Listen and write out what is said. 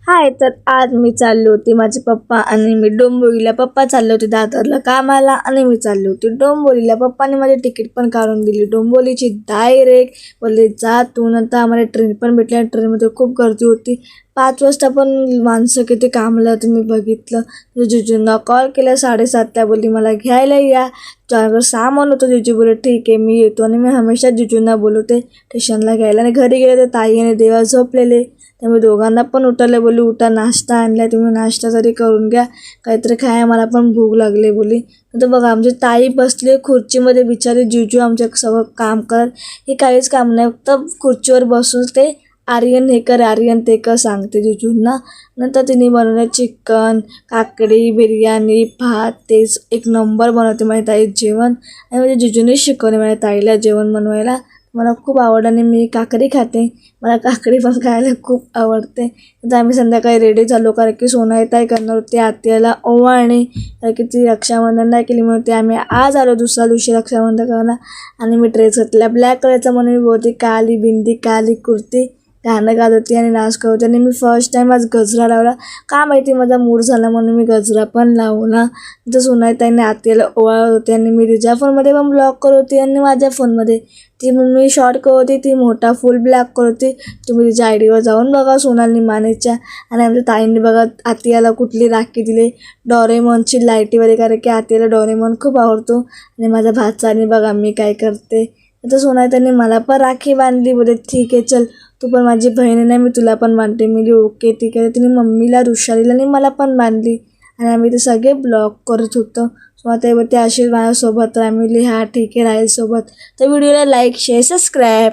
हाय, तर आज मी चालली होती, माझे पप्पा आणि मी डोंबिवलीला. पप्पा चालले होते दादरला कामाला आणि मी चालली होती डोंबिवलीला. पप्पाने माझी तिकीट पण काढून दिली डोंबिवलीची डायरेक्ट. बोलले जा तू. नंतर आम्हाला ट्रेन पण भेटली. ट्रेनमध्ये खूप गर्दी होती. 5 वाजता पण माणसं किती कामलं होती मी बघितलं. जिजूंना कॉल केला 7:30ला, बोलली मला घ्यायला या. ज्यावर सामान होतं जिजू बोलले ठीक आहे मी येतो. आणि मी हमेशा जिजूंना बोलवते स्टेशनला घ्यायला. आणि घरी गेले तर ताई आणि देवा झोपलेले. त्यामुळे दोघांना पण उठवलं, बोलली उठा नाश्ता आणला तुम्ही, नाश्ता तरी करून घ्या, काहीतरी खाय, मला पण भूक लागली बोली. तर बघा आमची ताई बसली खुर्चीमध्ये, बिचारी जिजू आमच्या सगळं काम करत. हे काहीच काम नाही, फक्त खुर्चीवर बसून ते आर्यन हे कर आर्यन ते कर सांगते जिजूंना. नंतर तिने बनवलं चिकन, काकडी, बिर्याणी, भात. तेच एक नंबर बनवते माझी ताई जेवण. आणि म्हणजे जिजूने शिकवले माझ्या ताईला जेवण बनवायला. मला खूप आवडलं आणि मी काकडी खाते. मला काकडी पण खायला खूप आवडते. तर आम्ही संध्याकाळी रेडी झालो, कारण की सोनाई ताई करणार होती आत्याला ओवाळणी, कारण की ती रक्षाबंधन नाही केली म्हणून ते आम्ही आज आलो दुसऱ्या दिवशी रक्षाबंधन करायला. आणि मी ड्रेस घातला ब्लॅक कलरचा, म्हणून मी बोलते काली बिंदी काली कुर्ती, गाणं गात होती आणि डान्स करत होती. आणि मी फर्स्ट टाईम आज गजरा लावला, का माहिती माझा मूड झाला म्हणून मी गजरा पण लावला. तर सोनाई ताईने आत्याला ओवाळत होती आणि मी तिच्या फोनमध्ये पण ब्लॉग करत होती आणि माझ्या फोनमध्ये ती मम्मी शॉर्ट करत होती, ती मोठा फुल ब्लॅक करत होती. तुम्ही तिच्या आयडीवर जाऊन बघा सोनाली मानेच्या. आणि आमच्या ताईंनी बघा आत्याला कुठली राखी दिली, डोरेमॉनची लाईटी वगैरे, कारण की आत्याला डोरेमॉन खूप आवडतो. आणि माझ्या भाचाने बघा मी काय करते. तर सोनाली ताईंनी मला पण राखी बांधली. बोलते ठीक आहे चल, तू पण माझी बहीण नाही, मी तुला पण बांधते. मी ओके ठीक आहे. तिने मम्मीला ऋषालीला आणि मला पण बांधली. आणि आम्ही ते सगळे ब्लॉग करत होतो. सो आता ते असे माझ्यासोबत, तर आम्ही हा ठीक आहे राहील सोबत. तर व्हिडिओला लाईक शेअर सबस्क्राईब.